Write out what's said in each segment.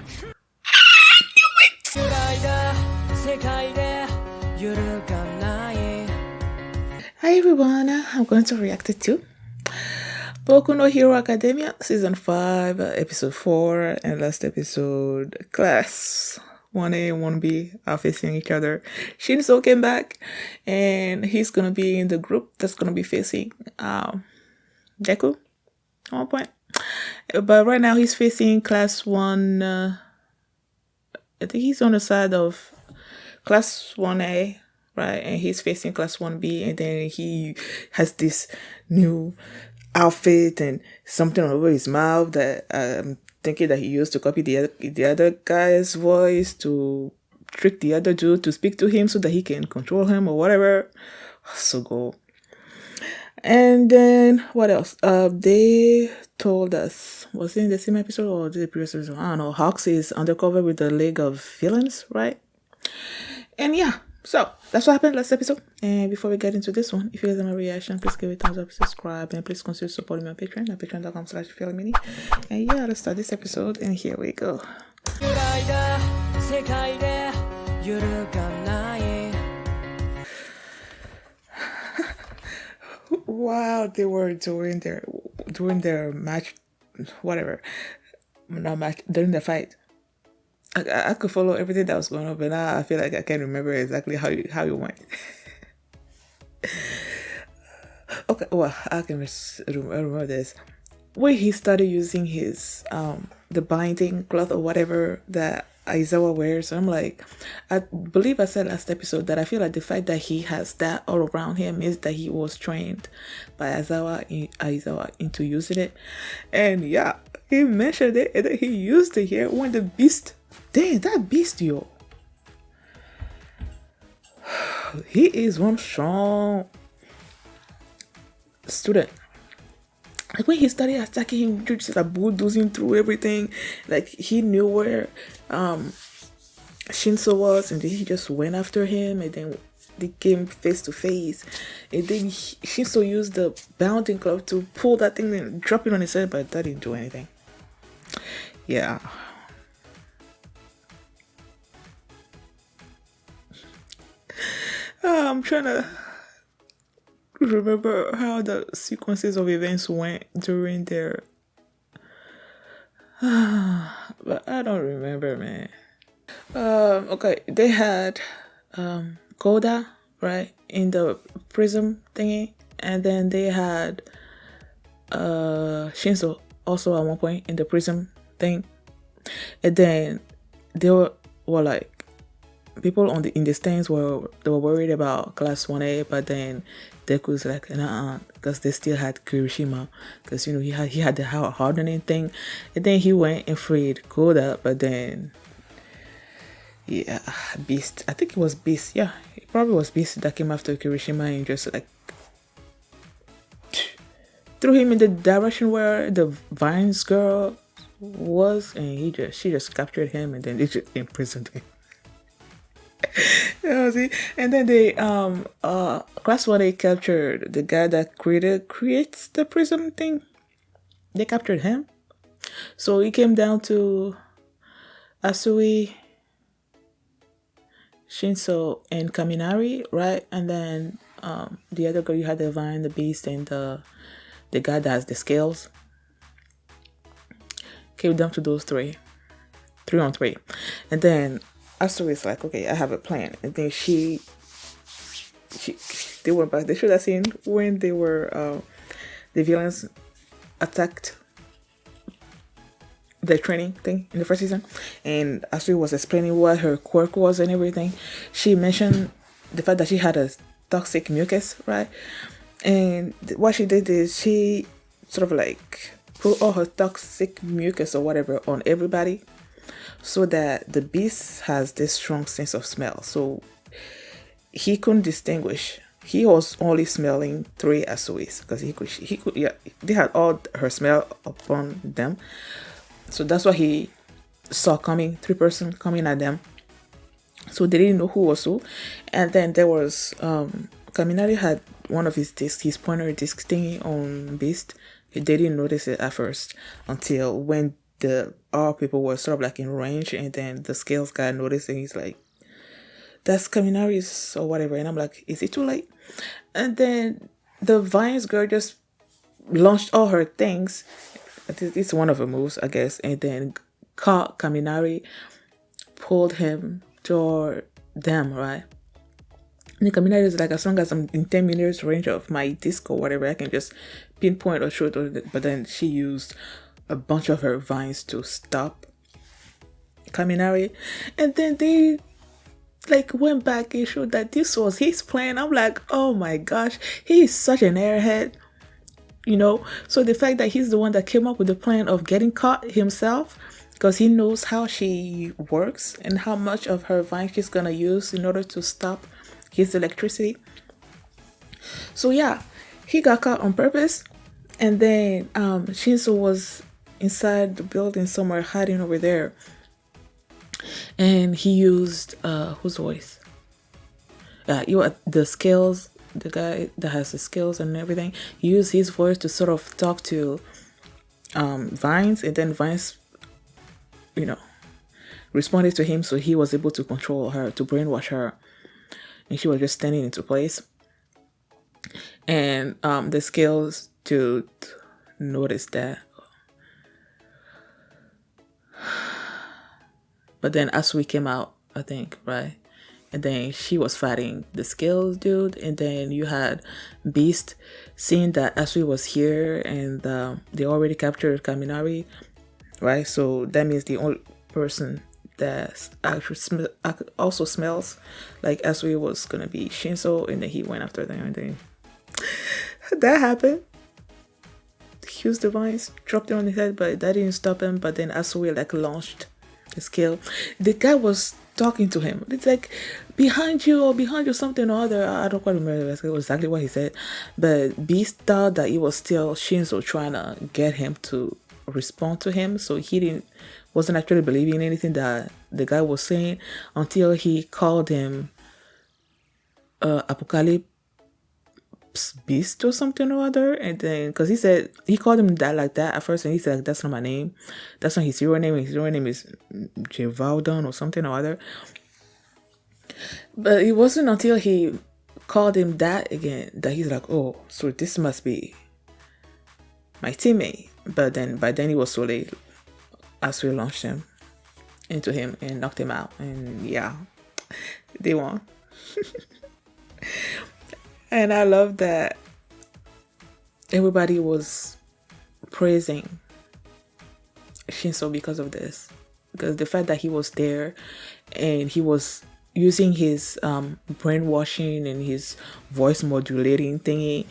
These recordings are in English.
Hi everyone, I'm going to react to Boku no Hero Academia Season 5, Episode 4, and last episode, Class 1A and 1B are facing each other. Shinso came back, and he's gonna be in the group that's gonna be facing Deku at one point. But right now he's facing Class 1, I think he's on the side of Class 1A, right? And he's facing Class 1B, and then he has this new outfit and something over his mouth that I'm thinking that he used to copy the other guy's voice to trick the other dude to speak to him so that he can control him or whatever. So cool. And then what else? They told us, was it in the same episode or the previous episode? I don't know. Hawks is undercover with the League of Villains, right? And yeah, so that's what happened last episode. And before we get into this one, if you guys have a reaction, please give it a thumbs up, subscribe, and please consider supporting me on Patreon at patreon.com/feelmini. And yeah, let's start this episode, and here we go. While they were doing their match, whatever, not match, during the fight, I could follow everything that was going on, but now I feel like I can't remember exactly how it went. Okay, well, I can remember this. When he started using his the binding cloth or whatever that Aizawa wears, I'm like, I believe I said last episode that I feel like the fact that he has that all around him is that he was trained by Aizawa into using it. And yeah, he mentioned it, and then he used it here when the beast. Dang, that beast, yo. He is one strong student. Like when he started attacking him, just like bulldozing through everything. Like he knew where Shinso was, and then he just went after him, and then they came face to face. And then Shinso used the bounding club to pull that thing and drop it on his head, but that didn't do anything. Yeah. I'm trying to remember how the sequences of events went during their but I don't remember, man. Okay, they had Koda, right, in the prism thingy, and then they had Shinso also at one point in the prism thing, and then they were like, people in the stands were worried about Class 1A, but then Deku's like, nah, because they still had Kirishima, because he had the hardening thing, and then he went and freed Koda, but then yeah, Beast, I think it was Beast, yeah, it probably was Beast that came after Kirishima and just like threw him in the direction where the Vines girl was, and she just captured him, and then they just imprisoned him. See? And then they Class 1A captured the guy that creates the prism thing. They captured him. So it came down to Asui, Shinso, and Kaminari, right? And then the other girl, you had the Vine, the Beast, and the guy that has the scales. Came down to those 3 on 3. And then Asui is like, okay, I have a plan. And then they went back. They should have seen when they were the villains attacked the training thing in the first season, and Asui was explaining what her quirk was and everything. She mentioned the fact that she had a toxic mucus, right? And what she did is she sort of like put all her toxic mucus or whatever on everybody, so that the beast has this strong sense of smell. So he couldn't distinguish. He was only smelling 3 Asuis because he could, yeah, they had all her smell upon them. So that's what he saw coming, 3 person coming at them. So they didn't know who was who. And then there was Kaminari had one of his discs, pointer disc thingy on Beast. They didn't notice it at first until when the all people were sort of like in range, and then the scales guy noticed, and he's like, "That's Kaminari's or whatever." And I'm like, "Is it too late?" And then the Vines girl just launched all her things. It's one of her moves, I guess, and then caught Kaminari, pulled him toward them, right? And the Kaminari is like, as long as I'm in 10 meters range of my disc or whatever, I can just pinpoint or shoot. But then she used a bunch of her vines to stop Kaminari. And then they like went back and showed that this was his plan. I'm like, oh my gosh, he is such an airhead. So the fact that he's the one that came up with the plan of getting caught himself, because he knows how she works and how much of her vine she's gonna use in order to stop his electricity. So yeah, he got caught on purpose, and then Shinso was inside the building somewhere, hiding over there, and he used whose voice? The scales, the guy that has the skills and everything. He used his voice to sort of talk to Vines, and then Vines, responded to him, so he was able to control her, to brainwash her, and she was just standing into place. And the scales to notice that. But then Asui came out, I think, right? And then she was fighting the scales dude, and then you had Beast seeing that Asui was here, and they already captured Kaminari, right? So that means the only person that actually also smells like Asui was gonna be Shinso, and then he went after them, and then that happened. He used the vines, dropped it on his head, but that didn't stop him. But then Asui like launched the skill. The guy was talking to him. It's like behind you something or other. I don't quite remember exactly what he said, but Beast thought that it was still Shinso trying to get him to respond to him, so he wasn't actually believing anything that the guy was saying until he called him Apocalypse Beast or something or other. And then because he called him that like that at first, and he said, like, that's not my name, that's not his hero name, his hero name is Jevaldon or something or other. But it wasn't until he called him that again that he's like, oh, so this must be my teammate. But then by then it was so late, as we launched him into him and knocked him out, and yeah, they won. And I love that everybody was praising Shinso because of this. Because the fact that he was there and he was using his brainwashing and his voice modulating thingy,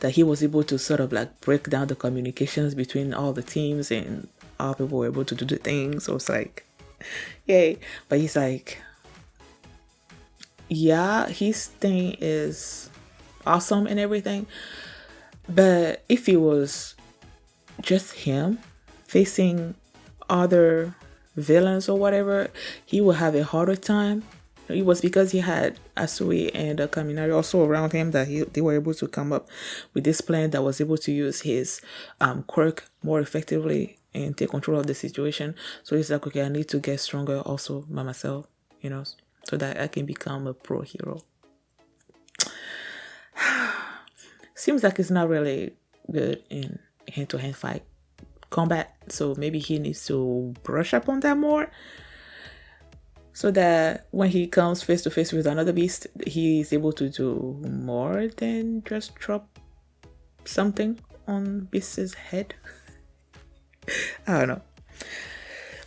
that he was able to sort of like break down the communications between all the teams, and all people were able to do the things. So it's like, yay. But he's like, yeah, his thing is awesome and everything, but if it was just him facing other villains or whatever, he would have a harder time. It was because he had Asui and Kaminari also around him that they were able to come up with this plan that was able to use his quirk more effectively and take control of the situation. So he's like, okay, I need to get stronger also by myself, so that I can become a pro hero. Seems like it's not really good in hand-to-hand fight combat, so maybe he needs to brush up on that more, so that when he comes face to face with another beast, he's able to do more than just drop something on Beast's head. I don't know,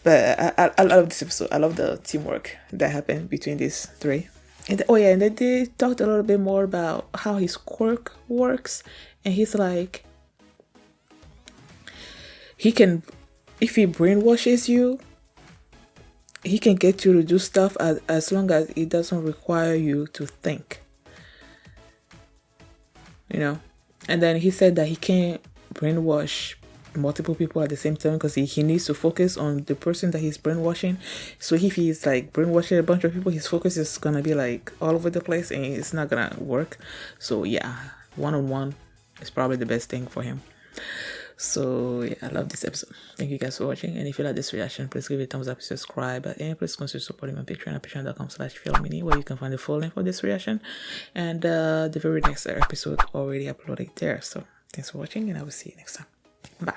but I love this episode. I love the teamwork that happened between these three. And and then they talked a little bit more about how his quirk works, and he's like, he can, if he brainwashes you, he can get you to do stuff as long as it doesn't require you to think, and then he said that he can't brainwash multiple people at the same time because he needs to focus on the person that he's brainwashing. So if he's like brainwashing a bunch of people, his focus is gonna be like all over the place and it's not gonna work. So yeah, one-on-one is probably the best thing for him. So yeah, I love this episode. Thank you guys for watching. And if you like this reaction, please give it a thumbs up, subscribe, and please consider supporting my Patreon at patreon.com/filmmini, where you can find the full link for this reaction. And the very next episode already uploaded there. So thanks for watching, and I will see you next time. Bye.